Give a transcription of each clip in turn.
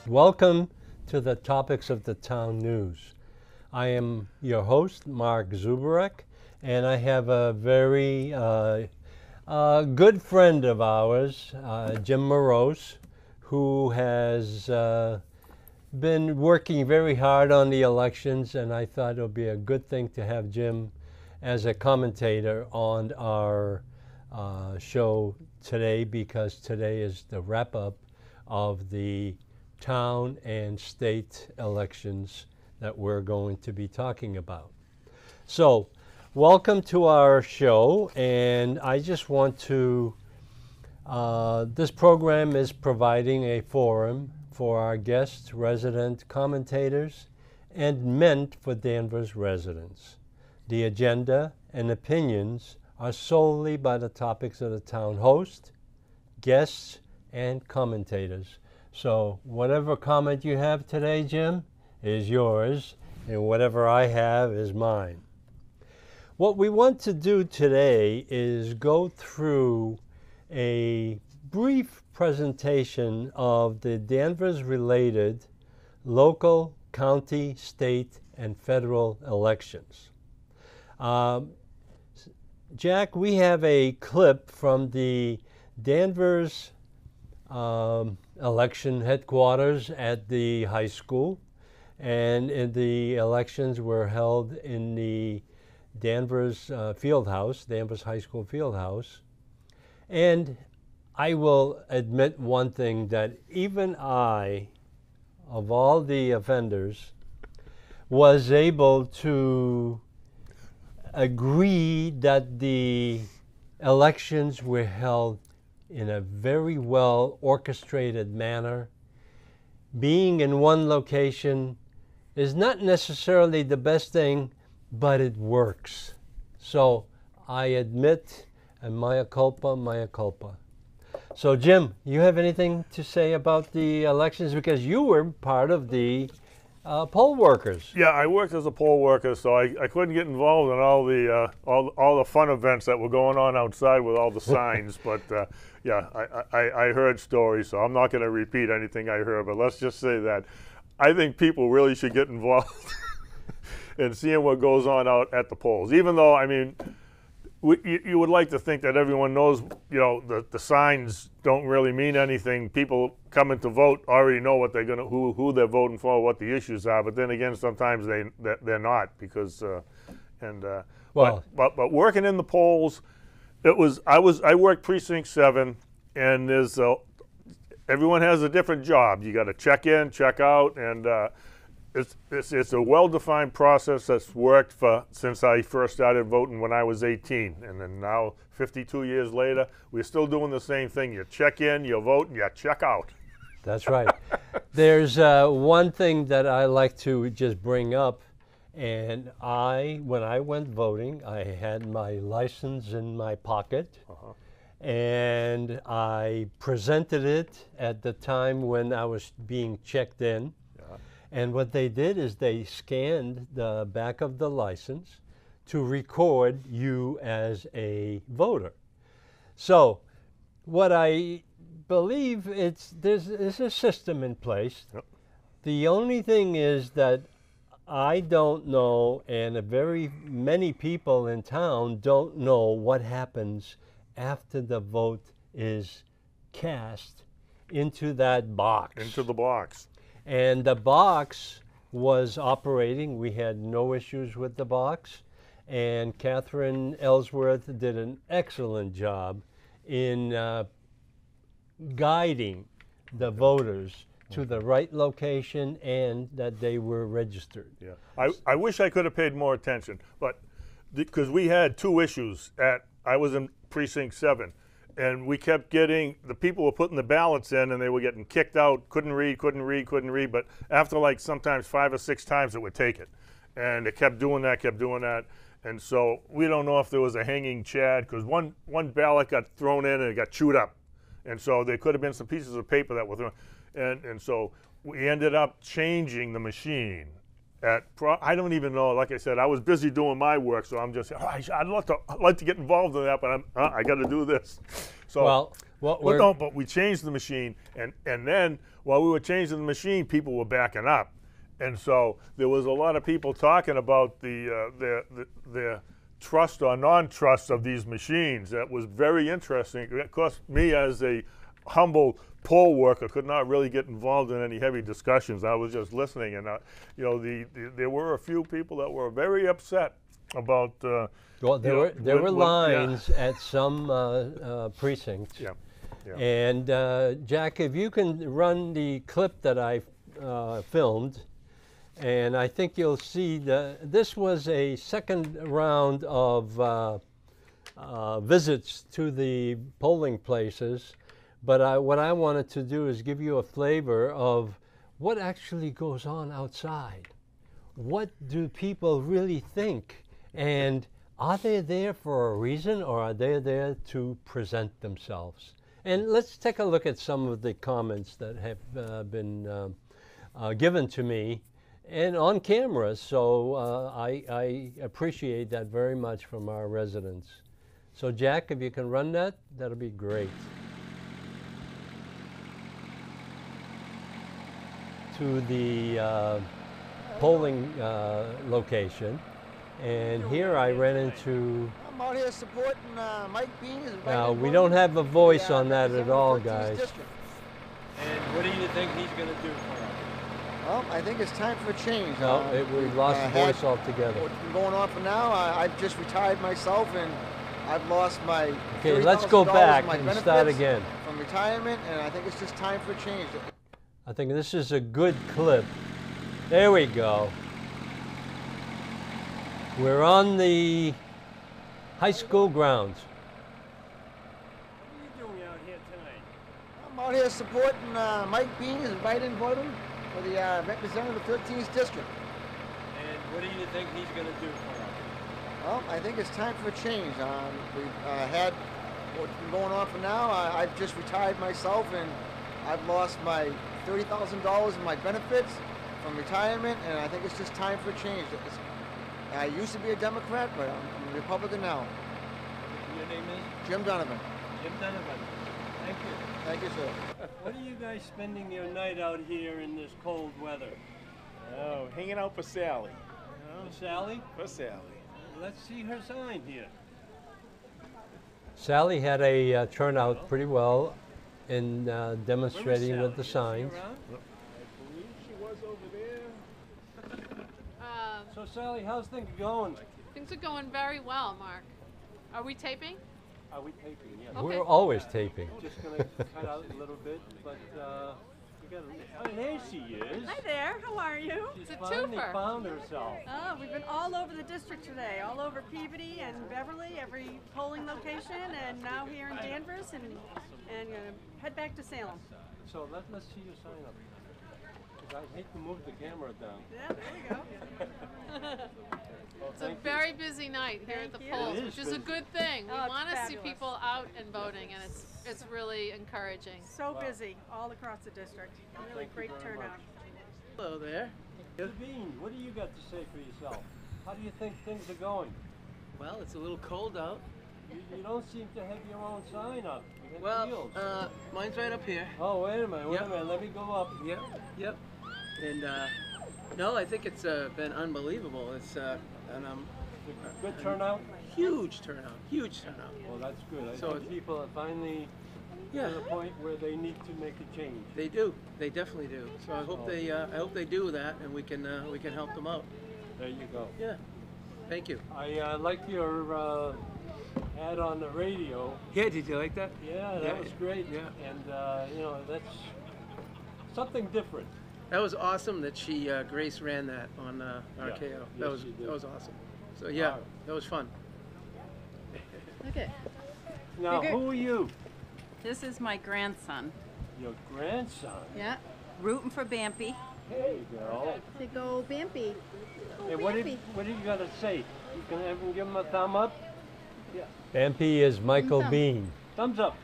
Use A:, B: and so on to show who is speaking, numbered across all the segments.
A: Welcome to the Topics of the Town News. I am your host, Mark Zubarek, and I have a very good friend of ours, Jim Morose, who has been working very hard on the elections, and I thought it would be a good thing to have Jim as a commentator on our show today, because today is the wrap-up of the town and state elections that we're going to be talking about. So, welcome to our show, and I just want to, this program is providing a forum for our guests, resident commentators, and meant for Danvers residents. The agenda and opinions are solely by the Topics of the Town host, guests, and commentators. So whatever comment you have today, Jim, is yours, and whatever I have is mine. What we want to do today is go through a brief presentation of the Danvers-related local, county, state, and federal elections. Jack, we have a clip from the Danvers election headquarters at the high school, and the elections were held in the Danvers Fieldhouse, Danvers High School Fieldhouse. And I will admit one thing, that even I, of all the offenders, was able to agree that the elections were held in a very well orchestrated manner. Being in one location is not necessarily the best thing, but it works. So I admit, and mea culpa, mea culpa. So Jim, you have anything to say about the elections, because you were part of the poll workers?
B: Yeah, I worked as a poll worker, so I couldn't get involved in all the fun events that were going on outside with all the signs. But yeah, I heard stories, so I'm not going to repeat anything I heard. But let's just say that I think people really should get involved in seeing what goes on out at the polls. Even though, I mean, you would like to think that everyone knows, you know, the signs don't really mean anything. People coming to vote already know what they're gonna, who they're voting for, what the issues are. But then again, sometimes they're not, because but working in the polls, I worked precinct 7, and there's everyone has a different job. You got to check in, check out, and it's a well-defined process that's worked since I first started voting when I was 18. And then now, 52 years later, we're still doing the same thing. You check in, you vote, and you check out.
A: That's right. There's one thing that I like to just bring up, and when I went voting, I had my license in my pocket, and I presented it at the time when I was being checked in. And what they did is they scanned the back of the license to record you as a voter. So what I believe, there's a system in place. Yep. The only thing is that I don't know, and very many people in town don't know what happens after the vote is cast into that box.
B: Into the box.
A: And the box was operating. We had no issues with the box. And Catherine Ellsworth did an excellent job in guiding the voters to the right location and that they were registered.
B: Yeah, I wish I could have paid more attention, but because we had 2 issues I was in precinct 7. And we kept getting, the people were putting the ballots in and they were getting kicked out, couldn't read, but after like sometimes 5 or 6 times it would take it. And it kept doing that. And so we don't know if there was a hanging chad, because one ballot got thrown in and it got chewed up. And so there could have been some pieces of paper that were thrown. and so we ended up changing the machine. I don't even know. Like I said, I was busy doing my work, so I'm just. Oh, I'd like to get involved in that, but I got to do this. So but we changed the machine, and then while we were changing the machine, people were backing up, and so there was a lot of people talking about the trust or non-trust of these machines. That was very interesting. Of course, me as a humble poll worker could not really get involved in any heavy discussions. I was just listening, and there were a few people that were very upset about.
A: Well, there were lines at some precincts.
B: Yeah.
A: And Jack, if you can run the clip that I filmed, and I think you'll see this was a second round of visits to the polling places. But what I wanted to do is give you a flavor of what actually goes on outside. What do people really think? And are they there for a reason, or are they there to present themselves? And let's take a look at some of the comments that have been given to me and on camera. So I appreciate that very much from our residents. So Jack, if you can run that, that'll be great. To the polling location, and here I ran into.
C: I'm out here supporting Mike Bean.
A: Now we don't have a voice on that at all, guys.
D: And what do you think he's going to do for us?
C: Well, I think it's time for a change.
A: No, we lost the voice altogether.
C: What's been going on for now? I've just retired myself, and I've lost my.
A: Okay, let's go back and start again.
C: From retirement, and I think it's just time for a change.
A: I think this is a good clip. There we go. We're on the high school grounds.
D: What are you doing out here tonight?
C: I'm out here supporting Mike Bean, is invited and voting for the representative of the 13th district.
D: And what do you think he's going to do for us?
C: Well, I think it's time for a change. We've had what's been going on for now. I've just retired myself, and I've lost my $30,000 in my benefits from retirement, and I think it's just time for a change. I used to be a Democrat, but I'm a Republican now.
D: Your name is?
C: Jim Donovan.
D: Jim Donovan. Thank you.
C: Thank you, sir.
D: What are you guys spending your night out here in this cold weather?
E: Oh, hanging out for Sally.
D: For Sally?
E: For Sally.
D: Let's see her sign here.
A: Sally had a turnout pretty well in demonstrating with the
D: Is she
A: signs.
D: around?
E: I believe she was over there.
D: So Sally, how's things going?
F: Things are going very well, Mark. Are we taping?
D: Are we taping? Yeah.
F: Okay.
A: We're always taping.
D: Just going to cut out a little bit, but we got a. Oh, there she is.
G: Hi there, how are you?
D: She's
F: It's a
D: finally
F: twofer.
D: found herself.
G: Oh, we've been all over the district today, all over Peabody and Beverly, every polling location, and now here in Danvers, and gonna head back to Salem.
D: So let's see your sign up. 'Cause I hate to move the camera down.
G: Yeah, there we go.
D: Well,
F: It's a
D: thank you.
F: very busy night here at the
G: Thank you.
F: polls,
D: It is
F: which is a
D: busy.
F: good thing. We
G: Oh, it's
F: want to see
G: fabulous.
F: people out and voting, and it's really encouraging.
G: So
D: Wow.
G: busy all across the district. Really
D: Thank you
G: great
D: very
G: turnout.
D: much.
H: Hello there.
D: Devine, what do you got to say for yourself? How do you think things are going?
H: Well, it's a little cold out.
D: You don't seem to have your own sign up. You got
H: Well,
D: wheels.
H: mine's right up here.
D: Oh, wait a minute, wait
H: Yep.
D: a minute. Let me go up.
H: Yep, yep. And no, I think it's been unbelievable. It's and
D: Good turnout?
H: huge turnout, huge turnout.
D: Well, that's good. I
H: So
D: think people are finally
H: Yeah,
D: to the point where they need to make a change.
H: they do. They definitely do. So I hope they do that, and we can help them out.
D: There you go.
H: Yeah. Thank you.
D: I like your ad on the radio.
H: Yeah, did you like that?
D: Yeah, that
H: Yeah,
D: was great.
H: yeah.
D: And, that's something different.
H: That was awesome that Grace ran that on RKO.
D: Yes, she did.
H: That was awesome. So yeah,
D: Wow.
H: that was fun.
G: Okay.
D: Now,
G: Figure-
D: who are you?
I: This is my grandson.
D: Your grandson.
I: Yeah. Rooting for Bampy.
D: There you go.
G: To go Bampy.
D: Hey, what do you got to say? You can even give him a thumb up?
A: Bampy is Michael
G: Thumb.
A: Bean.
D: Thumbs up.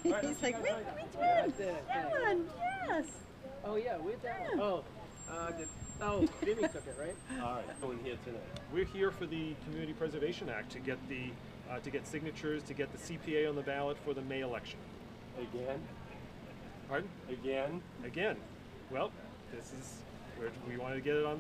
G: He's like, wait,
H: Yeah, I did.
G: that one, yes.
H: Oh yeah, where'd that one? Jimmy took it, right?
D: All right, going here tonight.
E: We're here for the Community Preservation Act to get the to get signatures to get the CPA on the ballot for the May election.
D: Again?
E: Pardon?
D: Again?
E: Again. Well, this is we want to get it on.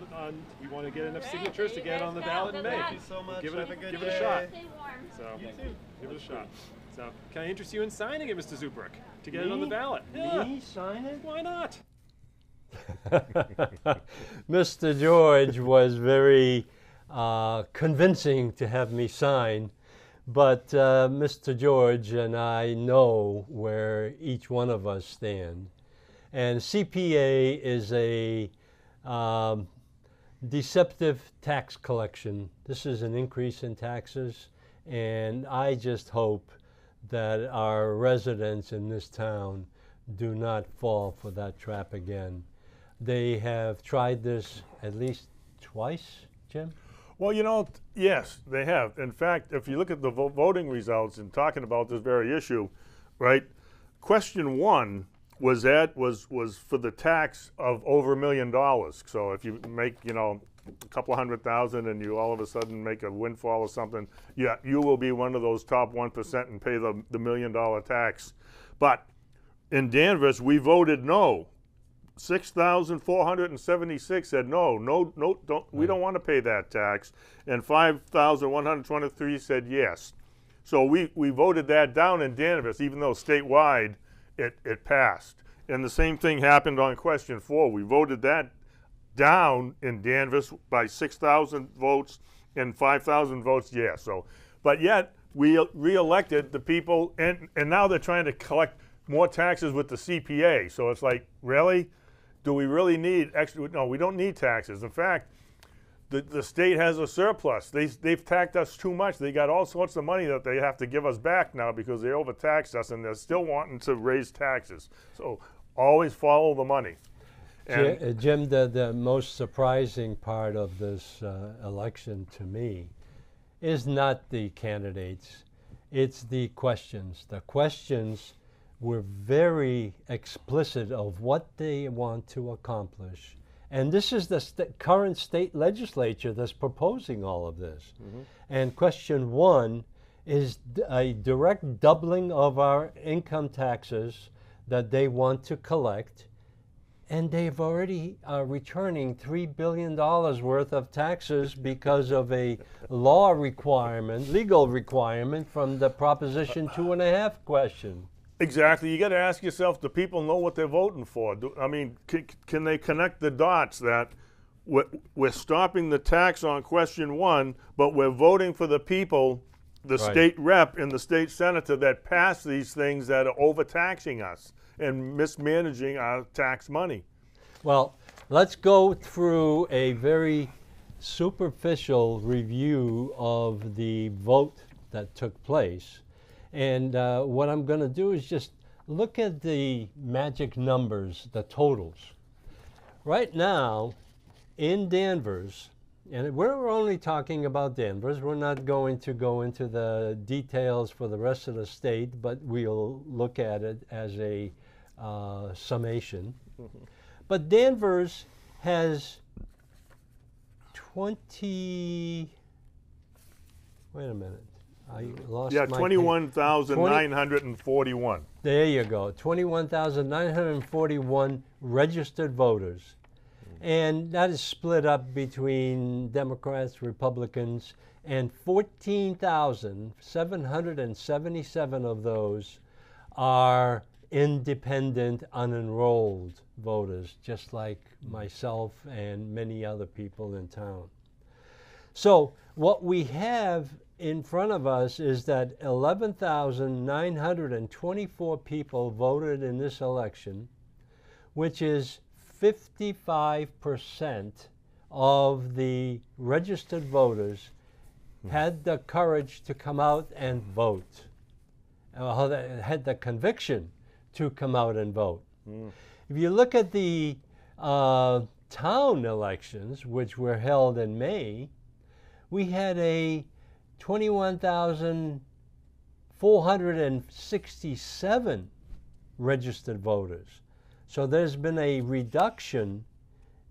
E: We want to get enough signatures to get it on the ballot in May.
D: Thank you so much.
E: Give
D: Have a
E: it
D: good
E: a shot.
F: Stay warm.
E: So
D: You too.
E: give it a shot. So can I interest you in signing it, Mr. Zubrick, to get it on the
D: Me?
E: ballot?
D: Me sign it?
E: Why not?
A: Mr. George was very convincing to have me sign, but Mr. George and I know where each one of us stand. And CPA is a deceptive tax collection. This is an increase in taxes, and I just hope that our residents in this town do not fall for that trap again. They have tried this at least twice, Jim?
B: Well, you know, yes, they have. In fact, if you look at the voting results and talking about this very issue, right? Question 1 was for the tax of over $1 million. So if you make, you know, a couple $100,000 and you all of a sudden make a windfall or something, yeah, you will be one of those top 1% and pay the $1 million tax. But in Danvers, we voted no. 6,476 said no, we don't want to pay that tax, and 5,123 said yes. So we voted that down in Danvers, even though statewide it passed. And the same thing happened on question 4. We voted that down in Danvers by 6,000 votes and 5,000 votes yes. So, but yet we re-elected the people, and now they're trying to collect more taxes with the CPA. So it's like, really? Do we really need extra? No, we don't need taxes. In fact, the state has a surplus. They've taxed us too much. They got all sorts of money that they have to give us back now because they overtaxed us, and they're still wanting to raise taxes. So always follow the money. And
A: Jim, the most surprising part of this election to me is not the candidates, it's the questions. The questions were very explicit of what they want to accomplish. And this is the current state legislature that's proposing all of this. And question 1 is a direct doubling of our income taxes that they want to collect. And they've already returning $3 billion worth of taxes because of a law requirement, legal requirement from the Proposition 2.5 question.
B: exactly, you got to ask yourself: do people know what they're voting for? I mean, can they connect the dots that we're stopping the tax on question 1, but we're voting for the people, the state rep and the state senator that pass these things that are overtaxing us and mismanaging our tax money?
A: Well, let's go through a very superficial review of the vote that took place. And what I'm going to do is just look at the magic numbers, the totals. Right now, in Danvers, and we're only talking about Danvers, we're not going to go into the details for the rest of the state, but we'll look at it as a summation. But Danvers has 20, wait a minute, I lost my
B: 21,941.
A: There you go, 21,941 registered voters. And that is split up between Democrats, Republicans, and 14,777 of those are independent, unenrolled voters, just like myself and many other people in town. So what we have in front of us is that 11,924 people voted in this election, which is 55% of the registered voters had the courage to come out and vote, had the conviction to come out and vote. If you look at the town elections, which were held in May, we had a 21,000 467 registered voters. So there's been a reduction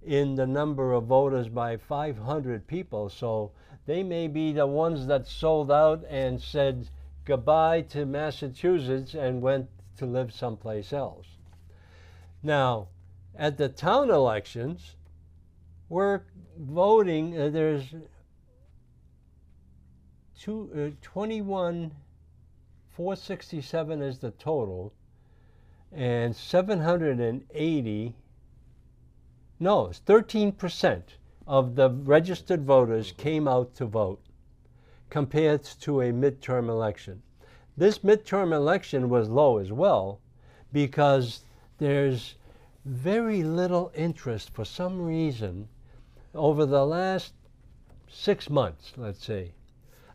A: in the number of voters by 500 people. So they may be the ones that sold out and said goodbye to Massachusetts and went to live someplace else. Now, at the town elections, we're voting, there's 467 is the total, and 780, no, it's 13% of the registered voters came out to vote compared to a midterm election. This midterm election was low as well because there's very little interest for some reason over the last 6 months, let's say.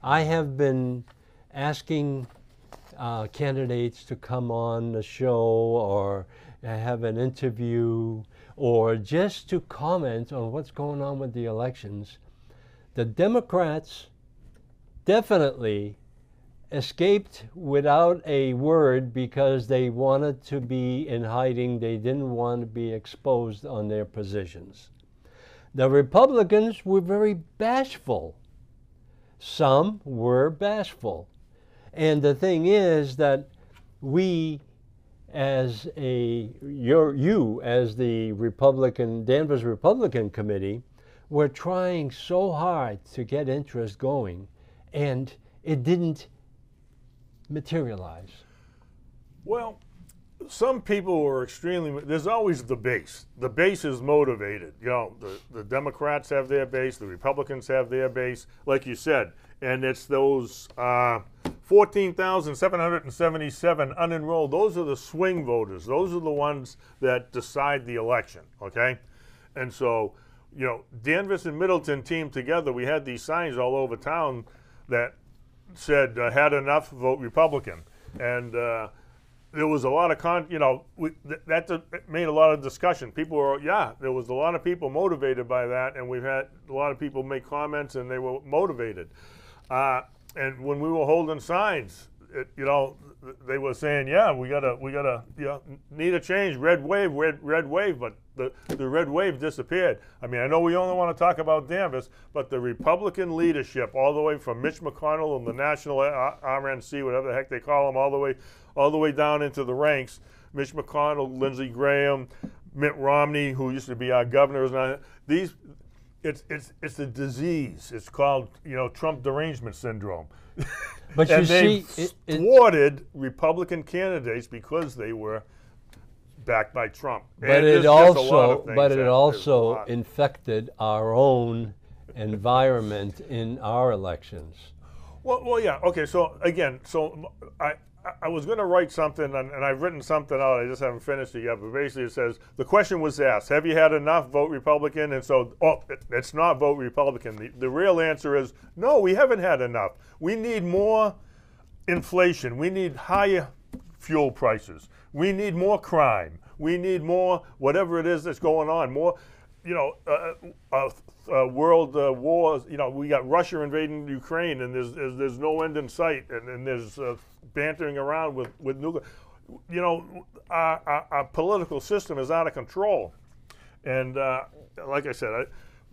A: I have been asking candidates to come on the show or have an interview or just to comment on what's going on with the elections. The Democrats definitely escaped without a word because they wanted to be in hiding. They didn't want to be exposed on their positions. The Republicans were very bashful. Some were bashful. And the thing is that we, as you as the Republican, Danvers Republican Committee, were trying so hard to get interest going, and it didn't materialize.
B: Well, some people were extremely, there's always the base. The base is motivated. You know, the Democrats have their base, the Republicans have their base, like you said. And it's those 14,777 unenrolled. Those are the swing voters. Those are the ones that decide the election, okay? And so, you know, Danvers and Middleton teamed together. We had these signs all over town that said, had enough, vote Republican. And there was a lot of, that made a lot of discussion. People were, there was a lot of people motivated by that, and we've had a lot of people make comments, and they were motivated. And when we were holding signs, they were saying, we gotta, need a change, red wave, but the red wave disappeared. I mean, I know we only want to talk about Danvers, but the Republican leadership, all the way from Mitch McConnell and the National RNC, whatever the heck they call them, all the way down into the ranks, Mitch McConnell, Lindsey Graham, Mitt Romney, who used to be our governor, it's a disease. It's called, Trump derangement syndrome.
A: But
B: and
A: they
B: thwarted Republican candidates because they were backed by Trump.
A: But it also infected our own environment in our elections.
B: Well, yeah. Okay. So again, I was going to write something, and I've written something out. I just haven't finished it yet. But basically, it says the question was asked: have you had enough? Vote Republican. And so, it's not vote Republican. The real answer is no. We haven't had enough. We need more inflation. We need higher fuel prices. We need more crime. We need more whatever it is that's going on. More, world wars. We got Russia invading Ukraine, and there's no end in sight, and there's bantering around with nuclear. Our political system is out of control, and like I said,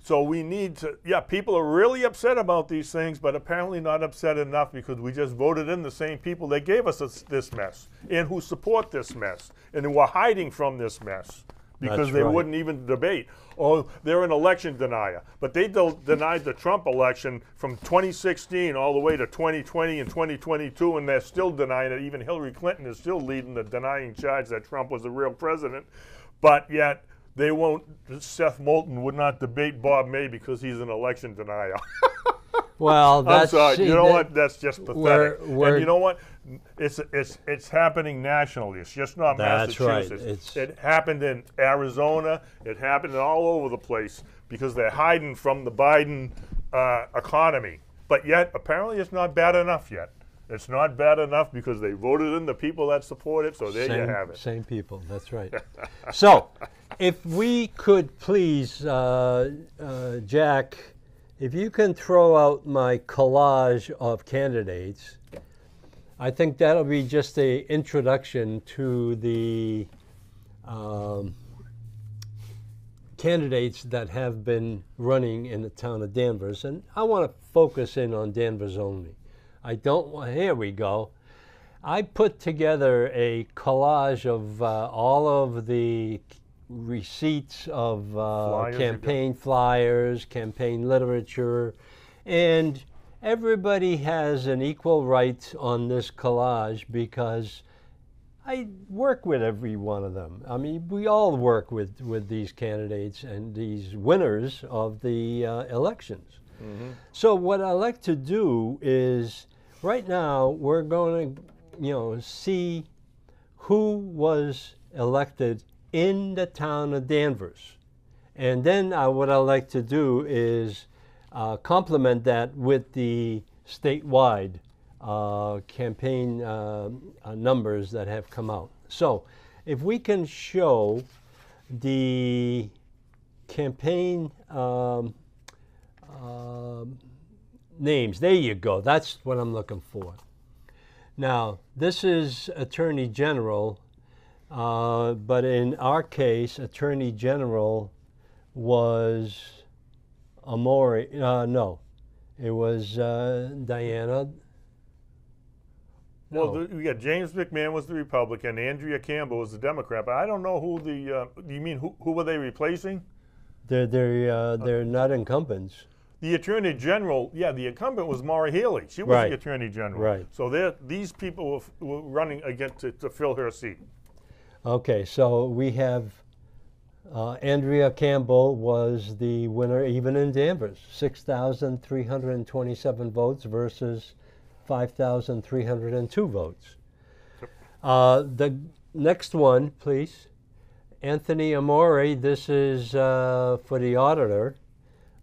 B: so we need to. Yeah, people are really upset about these things, but apparently not upset enough because we just voted in the same people that gave us this mess and who support this mess and who are hiding from this mess. Because they wouldn't even debate. Oh, they're an election denier. But they denied the Trump election from 2016 all the way to 2020 and 2022, and they're still denying it. Even Hillary Clinton is still leading the denying charge that Trump was the real president. But yet, they won't, Seth Moulton would not debate Bob May because he's an election denier.
A: Well, that's...
B: I'm sorry. You know what? That's just pathetic. And you know what? It's happening nationally. It's just not Massachusetts.
A: Right.
B: It happened in Arizona. It happened all over the place because they're hiding from the Biden economy. But yet, apparently, it's not bad enough yet. It's not bad enough because they voted in the people that support it. So there you have it.
A: Same people. That's right. So, if we could please, Jack, if you can throw out my collage of candidates. I think that'll be just a introduction to the candidates that have been running in the town of Danvers, and I want to focus in on Danvers only. I don't want, here we go. I put together a collage of all of the receipts of campaign flyers, campaign literature, and everybody has an equal right on this collage because I work with every one of them. I mean, we all work with these candidates and these winners of the elections. So what I like to do is, right now, we're going to, see who was elected in the town of Danvers. And then what I like to do is complement that with the statewide campaign numbers that have come out. So if we can show the campaign names, there you go, that's what I'm looking for. Now, this is Attorney General, but in our case, Attorney General was Amore, no, it was Diana.
B: Well, we got James McMahon was the Republican, Andrea Campbell was the Democrat, but I don't know who the, you mean who were they replacing?
A: They're not incumbents.
B: The Attorney General, yeah, the incumbent was Maura Healey. She was the Attorney General.
A: Right.
B: So these people were running again to fill her seat.
A: Okay, so we have Andrea Campbell was the winner even in Danvers, 6,327 votes versus 5,302 votes. The next one, please. Anthony Amore, this is for the auditor.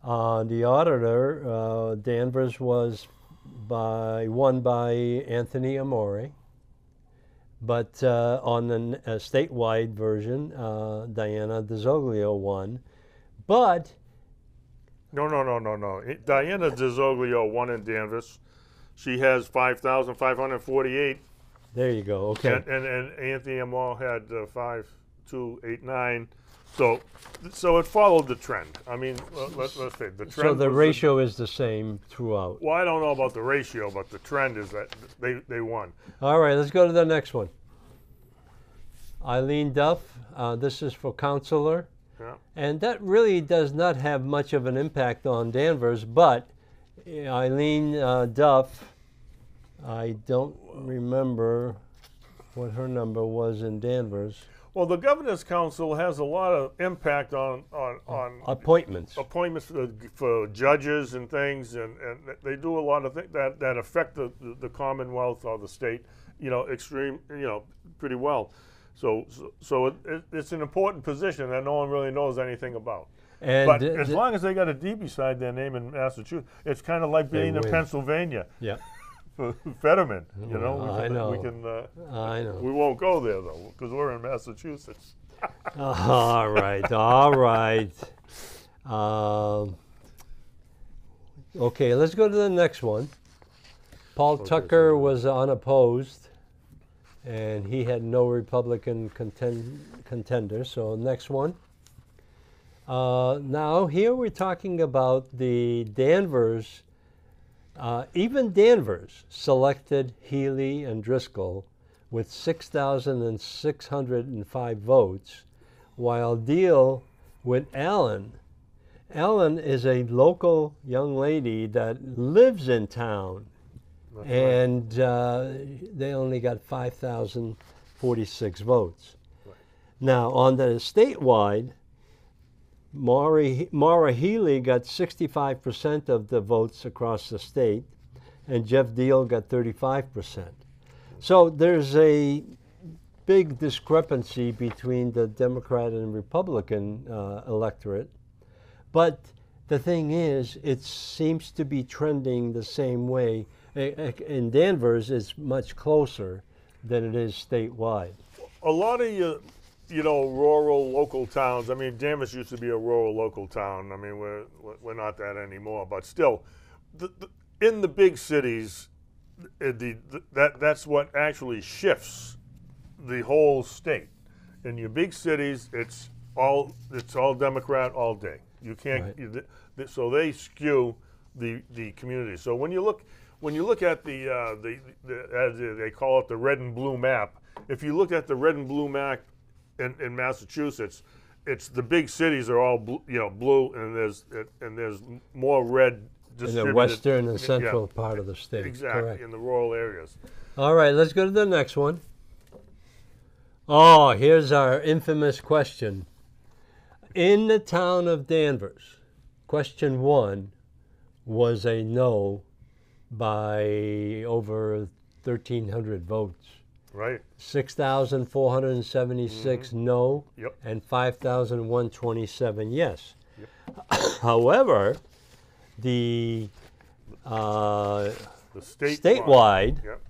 A: The auditor, Danvers was won by Anthony Amore, but on the statewide version, Diana DeZoglio won. But
B: No. Diana DeZoglio won in Danvers. She has 5,548.
A: There you go. Okay.
B: And Anthony Amore had 5,289. So it followed the trend. I mean, let's say the trend.
A: So the ratio is the same throughout.
B: Well, I don't know about the ratio, but the trend is that they won.
A: All right, let's go to the next one. Eileen Duff, this is for councilor.
B: Yeah.
A: And that really does not have much of an impact on Danvers, but Eileen Duff, I don't remember what her number was in Danvers.
B: Well, the Governor's Council has a lot of impact on
A: appointments
B: for judges and things, and they do a lot of things that affect the Commonwealth or the state, pretty well. So it's an important position that no one really knows anything about. But as long as they got a D beside their name in Massachusetts, it's kind of like being in Pennsylvania.
A: Yeah.
B: Fetterman,
A: I know.
B: I know. We won't go there though, because we're in Massachusetts.
A: All right. Okay, let's go to the next one. Paul Tucker was unopposed, and he had no Republican contender. So next one. Now here we're talking about the Danvers. Even Danvers selected Healy and Driscoll with 6,605 votes, while Deal with Allen. Allen is a local young lady that lives in town, and they only got 5,046 votes. Right. Now, on the statewide, Maura Healey got 65% of the votes across the state, and Jeff Deal got 35%. So there's a big discrepancy between the Democrat and Republican electorate. But the thing is, it seems to be trending the same way. In Danvers, it's much closer than it is statewide.
B: A lot of rural local towns. I mean, Danvers used to be a rural local town. I mean, we're not that anymore. But still, in the big cities, that's what actually shifts the whole state. In your big cities, it's all Democrat all day. You can't.
A: Right.
B: So they skew the community. So when you look at the as they call it, the red and blue map. If you look at the red and blue map in Massachusetts, it's the big cities are all blue, and there's more red
A: In
B: distributed
A: the western and central part of the state.
B: Exactly,
A: Correct.
B: in the rural areas.
A: All right, let's go to the next one. Oh, here's our infamous question. In the town of Danvers, question 1 was a no by over 1,300 votes.
B: Right.
A: 6,476 no,
B: Yep.
A: and 5,127 yes.
B: Yep.
A: However, the
B: statewide, yep.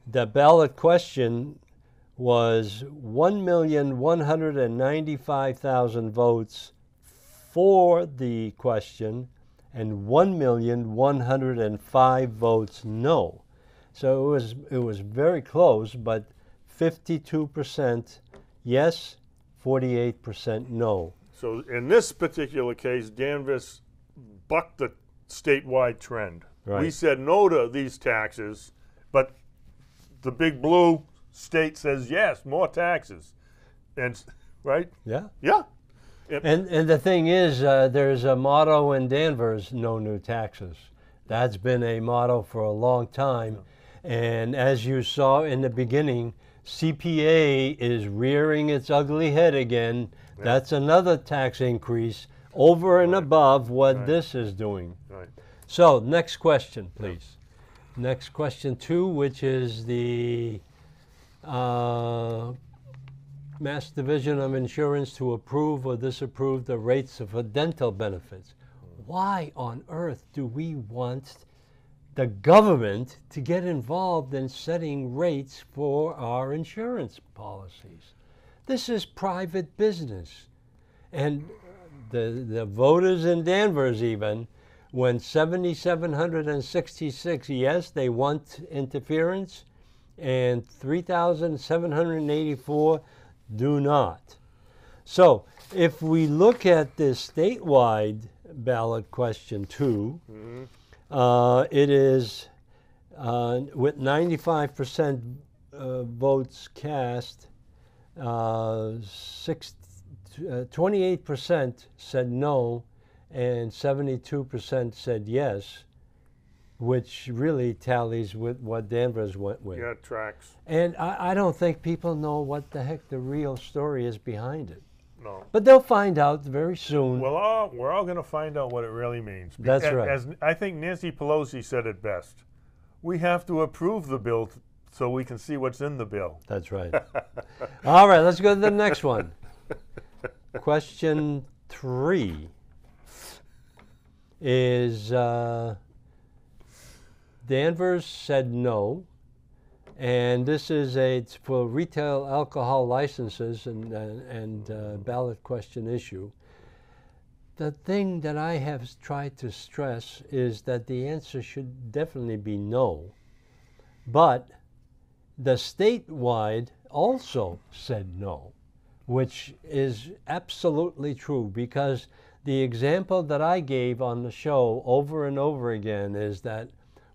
A: the ballot question was 1,195,000 votes for the question and 1,105 votes no. So it was very close, but 52% yes, 48% no.
B: So in this particular case, Danvers bucked the statewide trend.
A: Right.
B: We said no to these taxes, but the big blue state says yes, more taxes, and right?
A: Yeah.
B: Yeah.
A: And the thing is, there's a motto in Danvers: no new taxes. That's been a motto for a long time, and as you saw in the beginning, CPA is rearing its ugly head again. Yeah. That's another tax increase over and above what this is doing.
B: Right.
A: So next question, please. Yeah. Next question 2, which is the Mass Division of Insurance to approve or disapprove the rates for dental benefits. Why on earth do we want the government to get involved in setting rates for our insurance policies? This is private business. And the voters in Danvers even, when 7,766 yes, they want interference, and 3,784 do not. So if we look at this statewide ballot question 2, it is with 95% votes cast, 28% said no, and 72% said yes, which really tallies with what Danvers went with.
B: Yeah, it tracks.
A: And I don't think people know what the heck the real story is behind it.
B: No.
A: But they'll find out very soon.
B: Well, we're all going to find out what it really means.
A: That's right.
B: As I think Nancy Pelosi said it best, we have to approve the bill so we can see what's in the bill.
A: That's right. All right, let's go to the next one. Question 3 is Danvers said no, and this is it's for retail alcohol licenses and ballot question issue. The thing that I have tried to stress is that the answer should definitely be no, but the statewide also said no, which is absolutely true, because the example that I gave on the show over and over again is that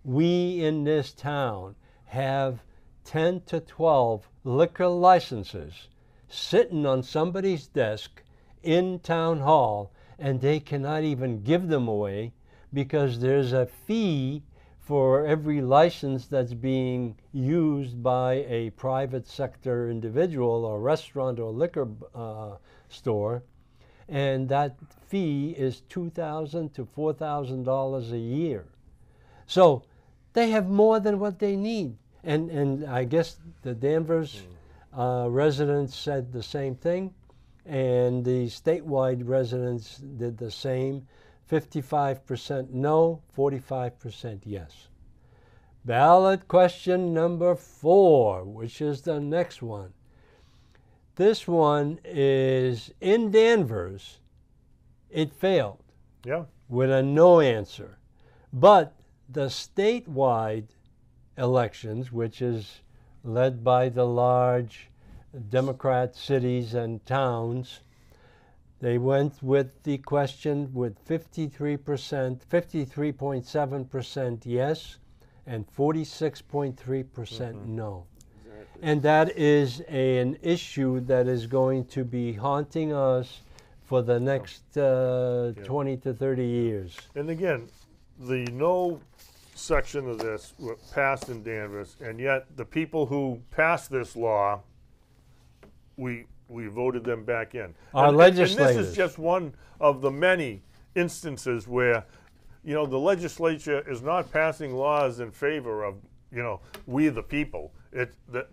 A: we in this town have 10 to 12 liquor licenses sitting on somebody's desk in town hall, and they cannot even give them away because there's a fee for every license that's being used by a private sector individual or restaurant or liquor store, and that fee is $2,000 to $4,000 a year. So they have more than what they need. And I guess the Danvers residents said the same thing, and the statewide residents did the same. 55% no, 45% yes. Ballot question number 4, which is the next one. This one is in Danvers. It failed.
B: Yeah.
A: With a no answer. But the statewide elections, which is led by the large Democrat cities and towns, they went with the question with 53.7% yes, and 46.3% no. And that is an issue that is going to be haunting us for the next 20 to 30 years.
B: And again, the no section of this were passed in Danvers, and yet the people who passed this law, we voted them back in.
A: Our
B: and
A: legislators.
B: this is just one of the many instances where, you know, the legislature is not passing laws in favor of, you know, we the people.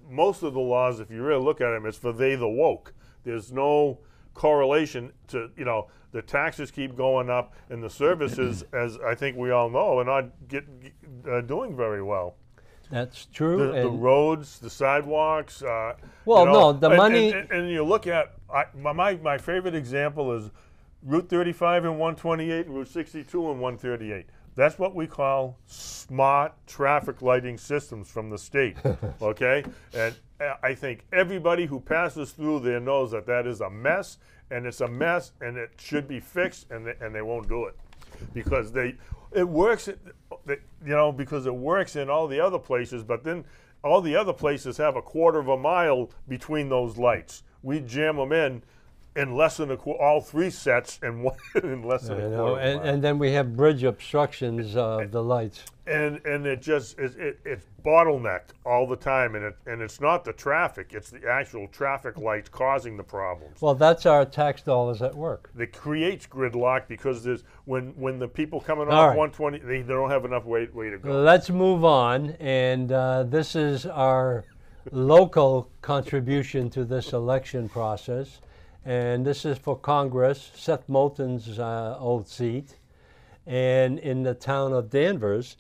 B: Most of the laws, if you really look at them, it's for they the woke. There's no correlation to, you know, the taxes keep going up and the services, as I think we all know, are not doing very well.
A: That's true.
B: The roads, the sidewalks.
A: Well,
B: you know,
A: no, the money.
B: And you look at my favorite example is Route 35 and 128, and Route 62 and 138. That's what we call smart traffic lighting systems from the state. Okay, and I think everybody who passes through there knows that that is a mess, and it's a mess, and it should be fixed, and they won't do it because it works. You know, because it works in all the other places, but then all the other places have a quarter of a mile between those lights. We jam them in less than all three sets in less than a quarter.
A: And then we have bridge obstructions of the lights.
B: And it just it's bottlenecked all the time, and it's not the traffic; it's the actual traffic lights causing the problems.
A: Well, that's our tax dollars at work.
B: It creates gridlock because there's when the people coming off 120, they don't have enough way to go.
A: Let's move on, and this is our local contribution to this election process, and this is for Congress, Seth Moulton's old seat. And in the town of Danvers,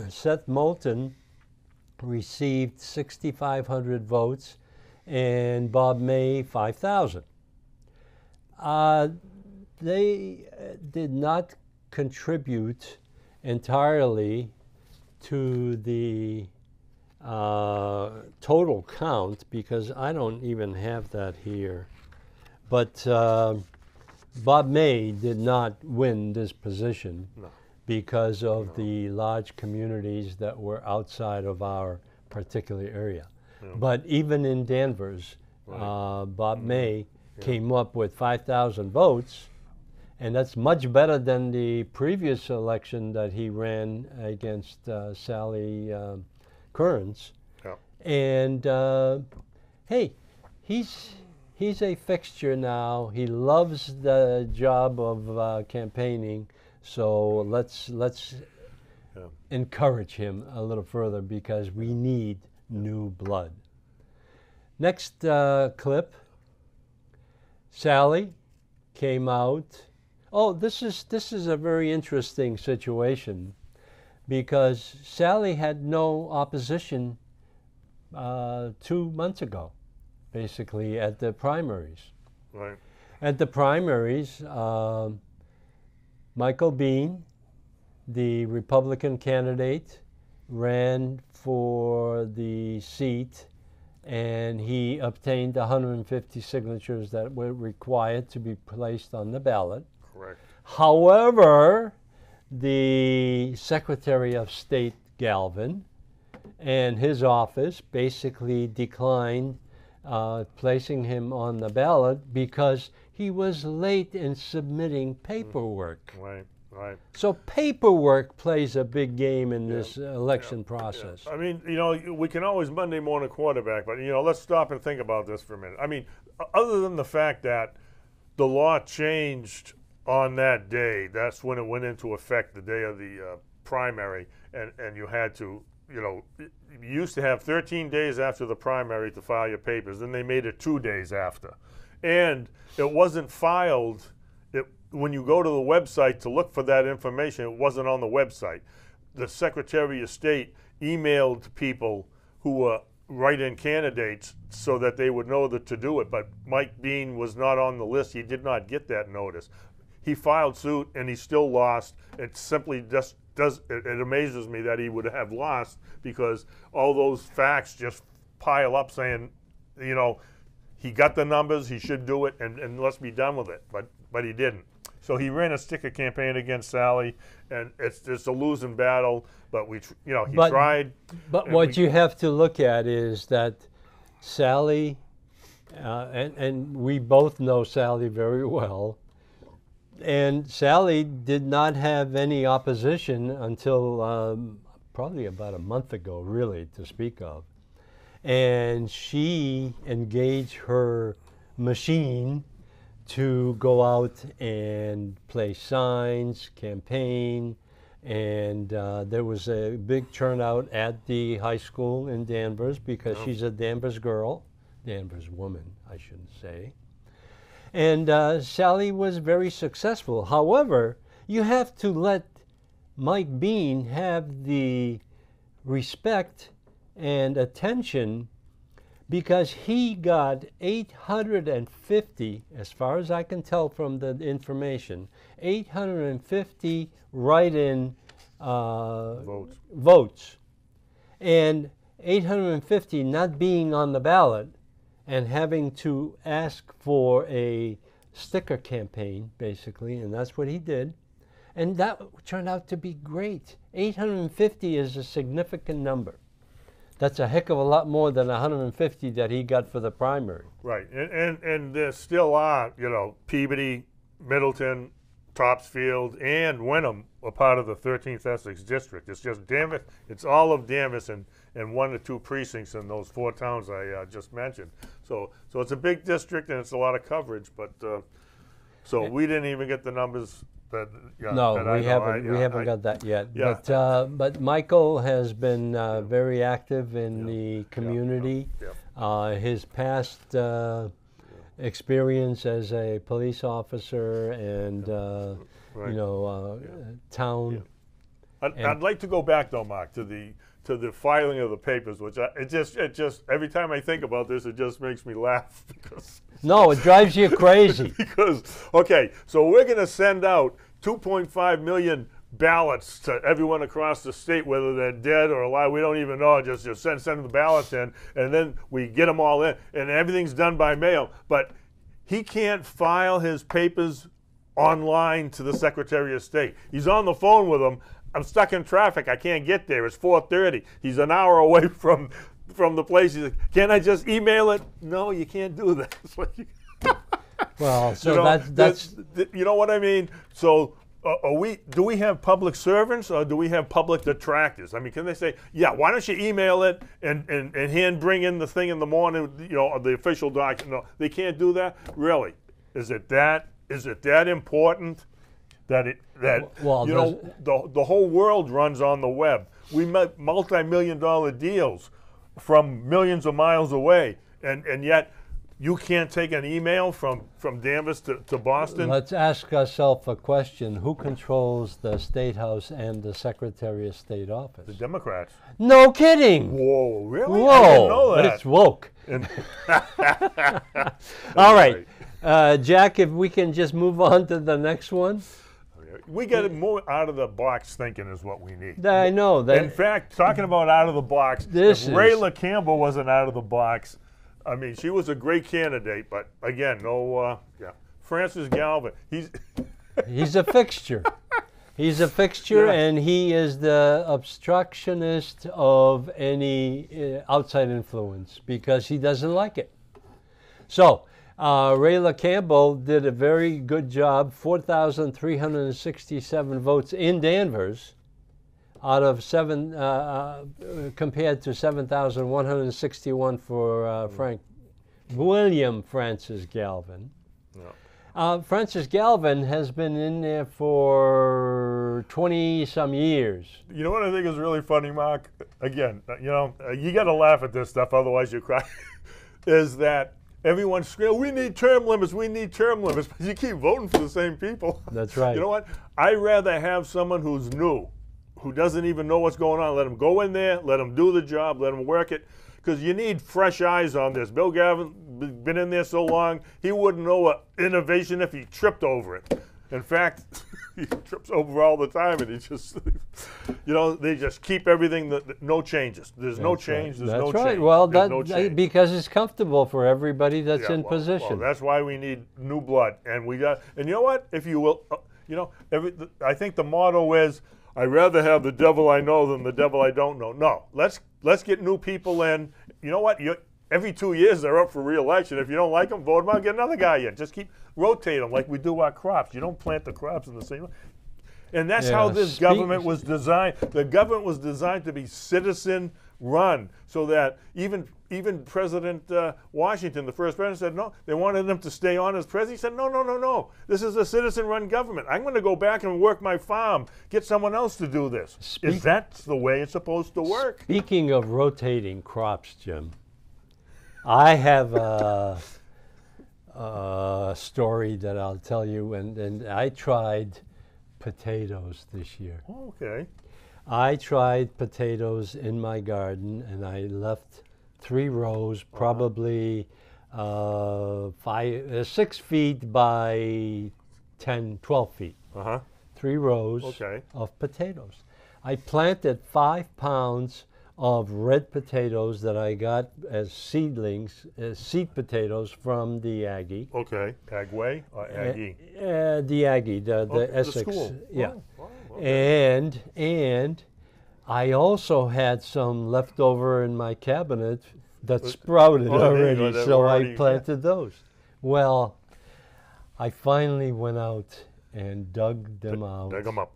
A: Seth Moulton received 6,500 votes and Bob May 5,000. They did not contribute entirely to the total count because I don't even have that here. But Bob May did not win this position because of the large communities that were outside of our particular area. But even in Danvers, Bob May came up with 5,000 votes, and that's much better than the previous election that he ran against Sally Kearns. And hey, he's a fixture now. He loves the job of campaigning, so let's encourage him a little further because we need new blood. Next clip. Sally came out. Oh, this is a very interesting situation because Sally had no opposition 2 months ago. Basically at the primaries.
B: Right.
A: At the primaries, Michael Bean, the Republican candidate, ran for the seat, and he obtained 150 signatures that were required to be placed on the ballot.
B: Correct.
A: However, the Secretary of State, Galvin, and his office basically declined placing him on the ballot because he was late in submitting paperwork.
B: Right, right.
A: So paperwork plays a big game in this election process.
B: I mean, you know, we can always Monday morning quarterback, but, you know, let's stop and think about this for a minute. I mean, other than the fact that the law changed on that day, that's when it went into effect, the day of the primary, and you had to, you know, you used to have 13 days after the primary to file your papers. Then they made it 2 days after. And it wasn't filed. When you go to the website to look for that information, it wasn't on the website. The Secretary of State emailed people who were write-in candidates so that they would know to do it. But Mike Bean was not on the list. He did not get that notice. He filed suit and he still lost. It's simply just it amazes me that he would have lost, because all those facts just pile up saying, you know, he got the numbers, he should do it, and let's be done with it. But he didn't. So he ran a sticker campaign against Sally, and it's a losing battle. But he tried.
A: But what you have to look at is that Sally, and we both know Sally very well, and Sally did not have any opposition until probably about a month ago, really, to speak of. And she engaged her machine to go out and place signs, campaign, and there was a big turnout at the high school in Danvers, because she's a Danvers girl, Danvers woman, I should say. And Sally was very successful. However, you have to let Mike Bean have the respect and attention, because he got 850, as far as I can tell from the information, 850 write-in votes. And 850 not being on the ballot and having to ask for a sticker campaign, basically, and that's what he did. And that turned out to be great. 850 is a significant number. That's a heck of a lot more than 150 that he got for the primary.
B: Right, and there still are, you know, Peabody, Middleton, Topsfield, and Wenham are part of the 13th Essex District. It's just Danvers, it's all of Danvers and 1 or 2 precincts in those 4 towns I just mentioned. So it's a big district and it's a lot of coverage, but so we didn't even get the numbers.
A: No, we haven't got that yet. Yeah. But Michael has been very active in the community. His past experience as a police officer and town.
B: I'd like to go back though, Mark, to the filing of the papers, which it just every time I think about this, it just makes me laugh because.
A: No, it drives you crazy.
B: Because, okay, so we're going to send out 2.5 million ballots to everyone across the state, whether they're dead or alive. We don't even know. Just send the ballots in, and then we get them all in, and everything's done by mail. But he can't file his papers online to the Secretary of State. He's on the phone with them. I'm stuck in traffic. I can't get there. It's 4:30. He's an hour away from the place. He's like, can't I just email it? No, you can't do that.
A: Well, so that's
B: you know what I mean? So do we have public servants or do we have public detractors? I mean, can they say, yeah, why don't you email it and hand bring in the thing in the morning, you know, the official document? No, they can't do that? Really? Is it that important that the whole world runs on the web? We make multi-million-dollar deals from millions of miles away, and yet you can't take an email from Danvers to Boston?
A: Let's ask ourselves a question. Who controls the State House and the Secretary of State office?
B: The Democrats.
A: No kidding.
B: Whoa, really?
A: Whoa.
B: I didn't know that.
A: It's woke. All right. Jack, if we can just move on to the next one.
B: We get more out of the box thinking is what we need.
A: I know that.
B: In fact, talking about out of the box, if Rayla Campbell wasn't out of the box, I mean, she was a great candidate, but again, Francis Galvin, he's
A: a fixture. He's a fixture, and he is the obstructionist of any outside influence because he doesn't like it. So, Rayla Campbell did a very good job, 4,367 votes in Danvers out of compared to 7,161 for William Francis Galvin. Yeah. Francis Galvin has been in there for 20-some years.
B: You know what I think is really funny, Mark? Again, you got to laugh at this stuff, otherwise you cry, is that everyone's screaming, we need term limits, but you keep voting for the same people.
A: That's right.
B: You know what? I'd rather have someone who's new, who doesn't even know what's going on. Let them go in there, let them do the job, let them work it, because you need fresh eyes on this. Bill Galvin been in there so long, he wouldn't know an innovation if he tripped over it. In fact, he trips over all the time, and he just, they just keep everything, no changes. There's no change, there's no change.
A: That's right. Well,
B: There's no change.
A: because it's comfortable for everybody that's in
B: Well,
A: position.
B: that's why we need new blood. And you know what? If you will, I think the motto is, I'd rather have the devil I know than the devil I don't know. No, let's get new people in. You know what? Every 2 years they're up for re-election. If you don't like them, vote them out, get another guy in. Just rotate them like we do our crops. You don't plant the crops in the same way. And that's how this government was designed. The government was designed to be citizen-run, so that even President Washington, the first president, said no. They wanted him to stay on as president. He said, no. This is a citizen-run government. I'm going to go back and work my farm, get someone else to do this. That's the way it's supposed to work.
A: Speaking of rotating crops, Jim, I have a story that I'll tell you, and I tried potatoes this year.
B: Oh, okay.
A: I tried potatoes in my garden, and I left 3 rows, probably 6 feet by 10, 12 feet. 3 rows of potatoes. I planted 5 pounds of red potatoes that I got as seedlings, seed potatoes from the Aggie.
B: Okay, Agway or Aggie?
A: The Aggie, the Essex.
B: The school.
A: Yeah.
B: Oh, okay.
A: And I also had some left over in my cabinet that sprouted already, so I planted those. Well, I finally went out and dug them out.
B: Dug them up.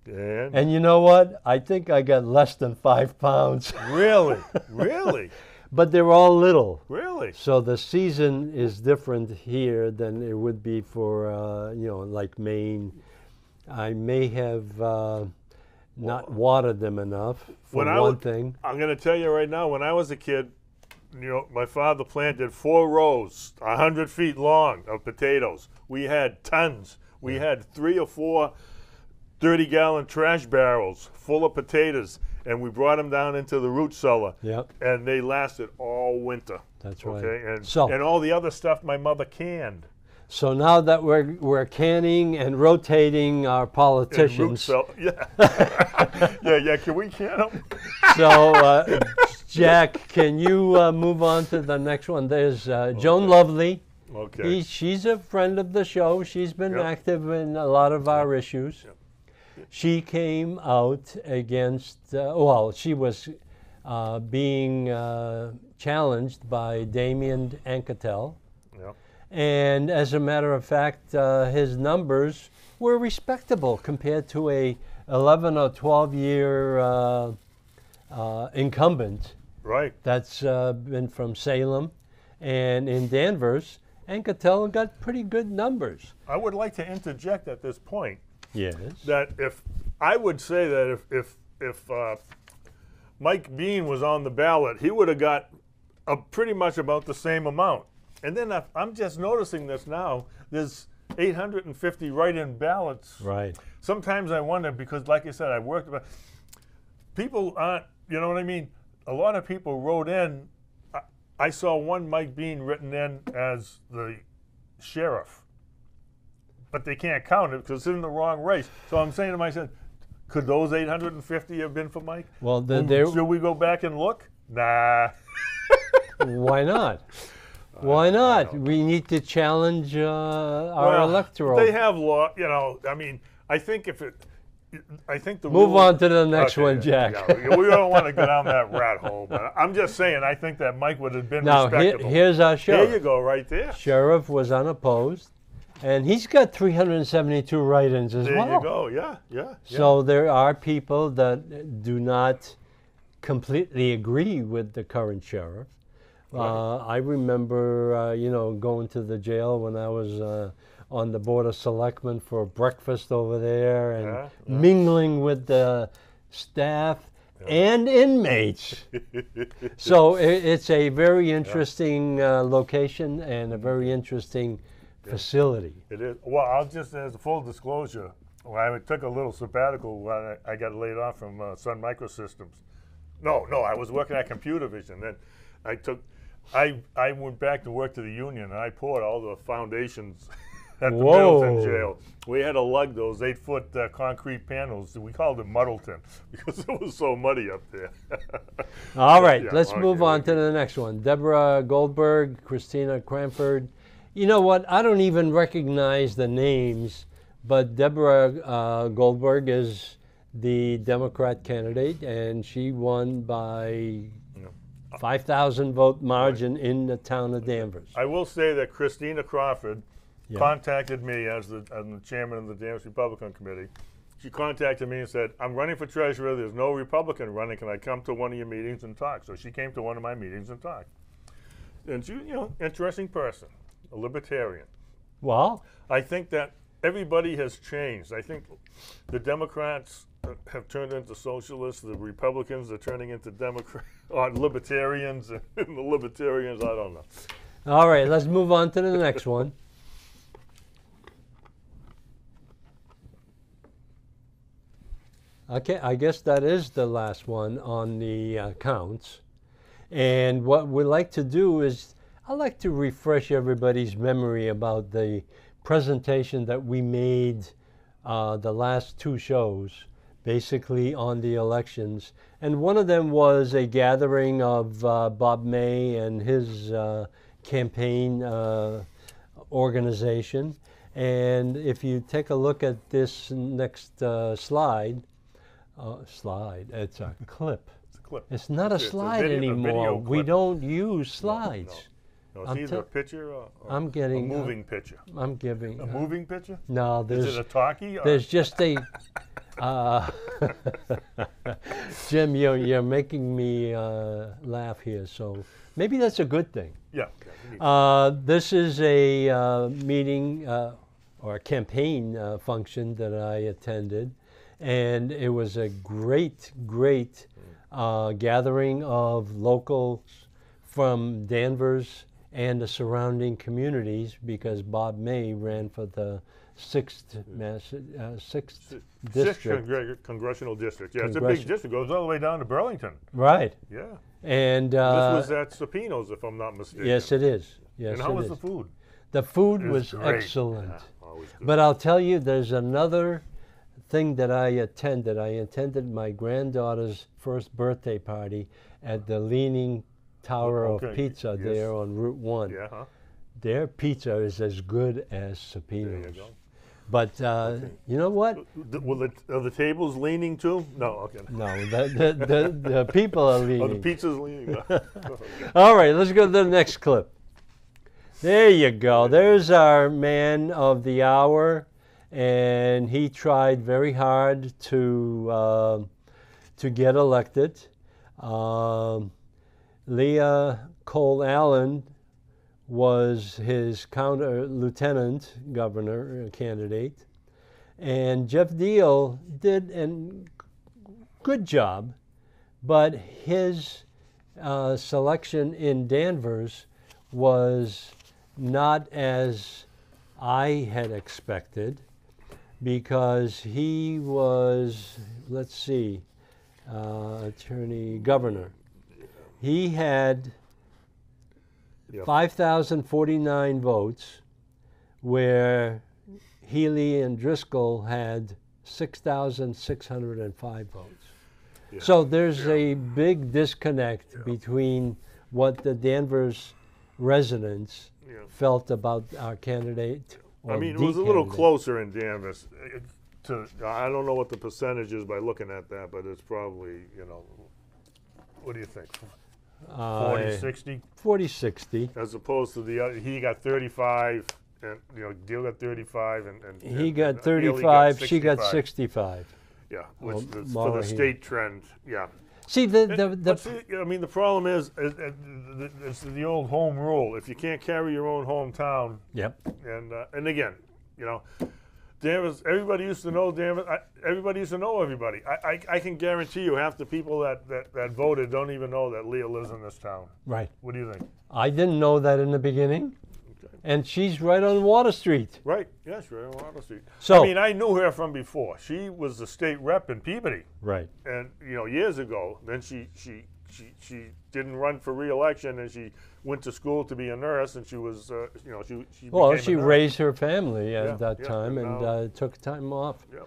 A: And you know what? I think I got less than 5 pounds.
B: Really? Really?
A: But they're all little.
B: Really?
A: So the season is different here than it would be for, like Maine. I may have not watered them enough, for one thing.
B: I'm going to tell you right now, when I was a kid, my father planted 4 rows, 100 feet long, of potatoes. We had tons. We had 3 or 4 30-gallon trash barrels full of potatoes, and we brought them down into the root cellar.
A: Yep.
B: And they lasted all winter.
A: That's right.
B: Okay, and all the other stuff my mother canned.
A: So now that we're canning and rotating our politicians.
B: Yeah. yeah. Can we can them?
A: So, Jack, can you move on to the next one? There's Joan Lovely.
B: Okay.
A: She's a friend of the show. She's been active in a lot of our issues.
B: Yep.
A: She came out against, she was being challenged by Damien Anketel.
B: Yep.
A: And as a matter of fact, his numbers were respectable compared to a 11 or 12 year incumbent.
B: Right.
A: That's been from Salem. And in Danvers, Anketel got pretty good numbers.
B: I would like to interject at this point.
A: Yes.
B: That I would say that if Mike Bean was on the ballot, he would have got pretty much about the same amount. And then I'm just noticing this now. There's 850 write-in ballots.
A: Right.
B: Sometimes I wonder, because like I said, I worked about people aren't. You know what I mean? A lot of people wrote in. I saw one Mike Bean written in as the sheriff. But they can't count it because it's in the wrong race. So I'm saying to myself, could those 850 have been for Mike?
A: Well,
B: should we go back and look? Nah.
A: Why not? Why not? We need to challenge our electoral.
B: They have law. I mean, I think the
A: move on to the next one, Jack.
B: Yeah, we don't want to go down that rat hole, but I'm just saying I think that Mike would have been respectable.
A: Here's our sheriff.
B: There you go, right there.
A: Sheriff was unopposed. And he's got 372 write-ins as well.
B: There you go, yeah.
A: So there are people that do not completely agree with the current sheriff. Right. I remember, going to the jail when I was on the Board of Selectmen for breakfast over there and mingling with the staff and inmates. So it's a very interesting location and a very interesting facility.
B: It is. Well, I'll just, as a full disclosure, when I took a little sabbatical when I got laid off from Sun Microsystems. No, I was working at Computer Vision. Then I went back to work to the union, and I poured all the foundations. at the
A: Whoa.
B: Middleton jail. We had to lug those 8-foot concrete panels. We called it Muddleton because it was so muddy up there.
A: All right,
B: Yeah,
A: let's
B: okay,
A: move on to
B: okay.
A: the next one. Deborah Goldberg, Christina Cranford. You know what? I don't even recognize the names, but Deborah Goldberg is the Democrat candidate, and she won by 5,000 vote margin in the town of Danvers.
B: I will say that Christina Crawford
A: Yeah.
B: contacted me as the chairman of the Danvers Republican Committee. She contacted me and said, I'm running for treasurer. There's no Republican running. Can I come to one of your meetings and talk? So she came to one of my meetings and talked. And she, interesting person, a libertarian.
A: Well,
B: I think that everybody has changed. I think the Democrats have turned into socialists. The Republicans are turning into libertarians. And the libertarians, I don't know.
A: all right, let's move on to the next one. Okay, I guess that is the last one on the counts. And what we like to do is, I like to refresh everybody's memory about the presentation that we made the last two shows, basically on the elections. And one of them was a gathering of Bob May and his campaign organization. And if you take a look at this next slide, it's a clip.
B: It's a clip.
A: It's not a
B: It's a
A: slide
B: video
A: anymore. We
B: clip.
A: don't use slides.
B: No, it's
A: I'm
B: either a
A: te-
B: picture or
A: I'm getting
B: a moving picture.
A: I'm giving
B: A moving picture?
A: no.
B: Is
A: There's
B: it a talkie? Or?
A: there's just a Jim. You're making me laugh here. So maybe that's a good thing.
B: Yeah.
A: This is a meeting or a campaign function that I attended, and it was a great gathering of locals from Danvers and the surrounding communities, because Bob May ran for the 6th district.
B: Congressional district. Yeah, it's a big
A: Congression-
B: district. Goes all the way down to Burlington.
A: Right.
B: Yeah.
A: And
B: This was at Supino's, if I'm not mistaken.
A: yes, it is. Yes,
B: And how
A: it
B: was
A: is.
B: the food?
A: The food
B: It
A: was
B: great.
A: excellent.
B: Yeah, always good.
A: But I'll tell you, there's another thing that I attended. I attended my granddaughter's first birthday party at the Leaning Tower
B: Okay,
A: of Pizza
B: yes.
A: there on Route 1.
B: Yeah, huh?
A: Their pizza is as good as
B: There you
A: Supino's.
B: go.
A: But you know what?
B: Are the tables leaning too? No, okay.
A: No, the people are
B: Oh, the
A: leaning.
B: pizza's leaning.
A: All right, let's go to the next clip. There you go. There's our man of the hour, and he tried very hard to get elected. Leah Cole Allen was his counter lieutenant governor candidate, and Jeff Deal did a good job, but his selection in Danvers was not as I had expected, because he was, let's see, governor. He had
B: Yep.
A: 5,049 votes, where Healy and Driscoll had 6,605 votes.
B: Yeah.
A: So there's a big disconnect between what the Danvers residents
B: Yeah.
A: felt about our candidate.
B: I
A: or
B: mean, it
A: the
B: was a little
A: candidate.
B: closer in Danvers. I don't know what the percentage is by looking at that, but it's probably, what do you think? 40, 60?
A: 40-60.
B: As opposed to the other, he got 35, and Deal got 35, and
A: He
B: and
A: got
B: Healy
A: 35, she got
B: 65.
A: 65.
B: Yeah,
A: Well,
B: which is for
A: Maura
B: the
A: Healy.
B: state trend. Yeah.
A: See,
B: But see, I mean, the problem is it's the old home rule. If you can't carry your own hometown,
A: Yep.
B: and again, Danvers, everybody used to know Danvers. Everybody used to know everybody. I can guarantee you half the people that voted don't even know that Leah lives in this town.
A: Right.
B: What do you think?
A: I didn't know that in the beginning.
B: Okay.
A: And she's right on Water Street.
B: Right. Yes, right on Water Street.
A: So-
B: I mean, I knew her from before. She was the state rep in Peabody,
A: Right.
B: and years ago. Then she she didn't run for re-election, and she went to school to be a nurse, and she was, she
A: Well,
B: became
A: she
B: a nurse.
A: raised her family at
B: Yeah,
A: that
B: yeah,
A: time
B: and
A: and
B: now-
A: took time off.
B: Yep.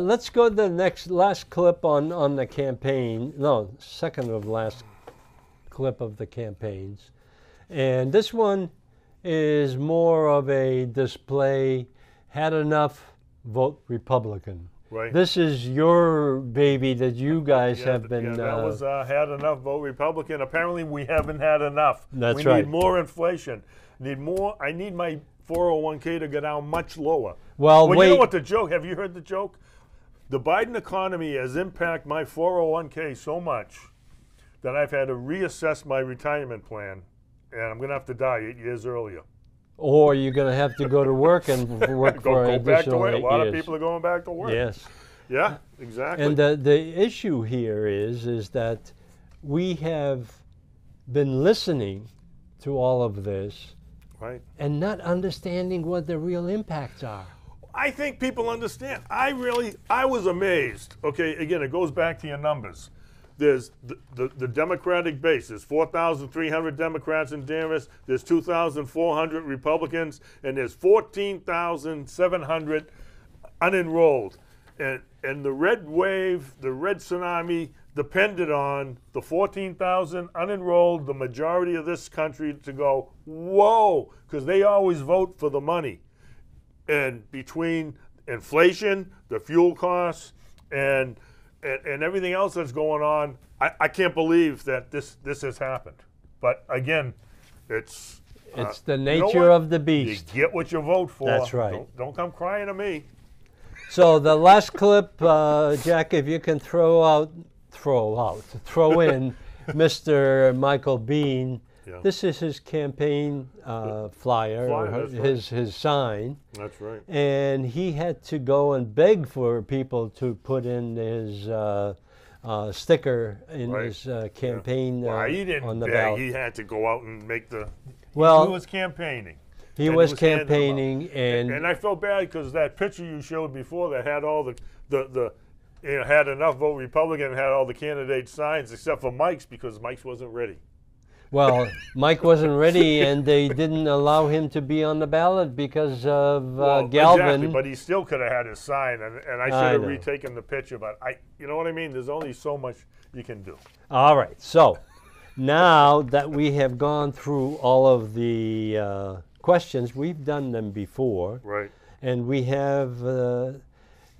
A: Let's go to the last clip on the campaign. No, second of last clip of the campaigns. And this one is more of a display, had enough, vote Republican.
B: Right.
A: This is your baby that you guys
B: Yeah,
A: have been.
B: that was had enough, vote Republican. Apparently, we haven't had enough.
A: That's
B: we
A: right.
B: need more inflation. Need more. I need my 401k to go down much lower.
A: Well,
B: You
A: wait.
B: know what the joke? Have you heard the joke? The Biden economy has impacted my 401k so much that I've had to reassess my retirement plan, and I'm going to have to die 8 years earlier.
A: Or you're going to have to go to work and work for
B: Go
A: an
B: back to
A: additional
B: work. A
A: 8
B: lot
A: years.
B: of people are going back to work.
A: Yes.
B: Yeah, exactly.
A: And the issue here is that we have been listening to all of this
B: right.
A: and not understanding what the real impacts are.
B: I think people understand. I was amazed. Okay, again, it goes back to your numbers. There's the Democratic base. There's 4,300 Democrats in Danvers. There's 2,400 Republicans, and there's 14,700 unenrolled. And the red wave, the red tsunami, depended on the 14,000 unenrolled, the majority of this country, to go, whoa, because they always vote for the money. And between inflation, the fuel costs, and everything else that's going on, I can't believe that this has happened. But again, it's
A: the
B: you know
A: nature
B: what?
A: of the beast.
B: You get what you vote for.
A: That's right.
B: Don't come crying to me.
A: So the last clip, Jack, if you can throw in Mr. Michael Bean.
B: Yeah.
A: This is his campaign flyer, or
B: that's
A: his sign.
B: That's right.
A: And he had to go and beg for people to put in his sticker in
B: Right.
A: his campaign
B: Well, he didn't
A: on the
B: beg.
A: ballot.
B: He had to go out and make the.
A: Well,
B: he was campaigning.
A: He
B: And
A: was
B: handing them out.
A: campaigning,
B: And I felt bad because that picture you showed before that had all the had enough vote Republican and had all the candidate signs except for Mike's because Mike's wasn't ready.
A: well, Mike wasn't ready, and they didn't allow him to be on the ballot because of Galvin.
B: Exactly, but he still could have had his sign, and I should
A: I
B: have
A: know.
B: retaken the picture. But you know what I mean? There's only so much you can do.
A: All right, so now that we have gone through all of the questions, we've done them before.
B: Right.
A: And we have,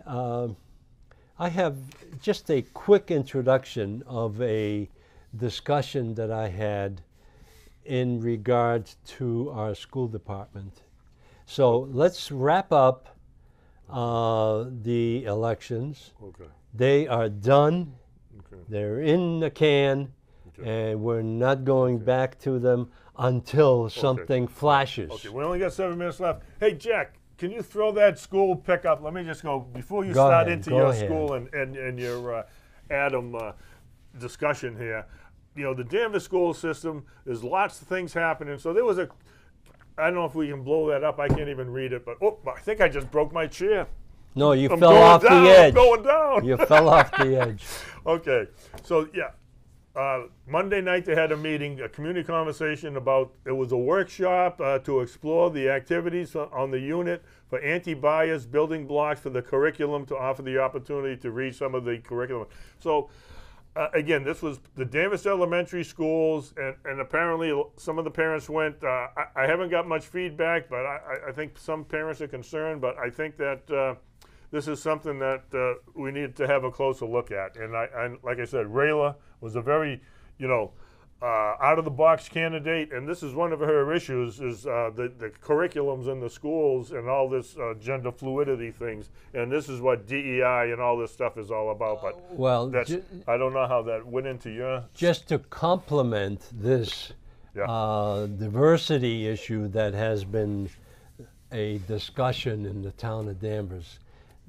A: I have just a quick introduction of a discussion that I had in regards to our school department. So let's wrap up the elections.
B: Okay.
A: They are done.
B: Okay.
A: They're in the can,
B: Okay.
A: and we're not going back to them until something flashes.
B: Okay, we only got 7 minutes left. Hey, Jack, can you throw that school pickup? Let me just go before you
A: Go
B: start
A: ahead,
B: into
A: go
B: your
A: ahead.
B: school and your Adam discussion here. You know, the Danvers school system, there's lots of things happening. So there was I don't know if we can blow that up. I can't even read it, but I think I just broke my chair.
A: No, you
B: I'm
A: fell
B: going
A: off
B: down,
A: the edge.
B: I'm going down.
A: You fell off the edge.
B: Okay, so yeah, Monday night they had a meeting, a community conversation about, it was a workshop to explore the activities on the unit for anti-bias building blocks for the curriculum to offer the opportunity to read some of the curriculum. So again, this was the Danvers Elementary Schools, and apparently some of the parents went. I haven't got much feedback, but I think some parents are concerned, but I think that this is something that we need to have a closer look at. And like I said, Rayla was a very, out-of-the-box candidate, and this is one of her issues, is the curriculums in the schools and all this gender fluidity things. And this is what DEI and all this stuff is all about. But
A: Well,
B: I don't know how that went into your...
A: just to complement this diversity issue that has been a discussion in the town of Danvers.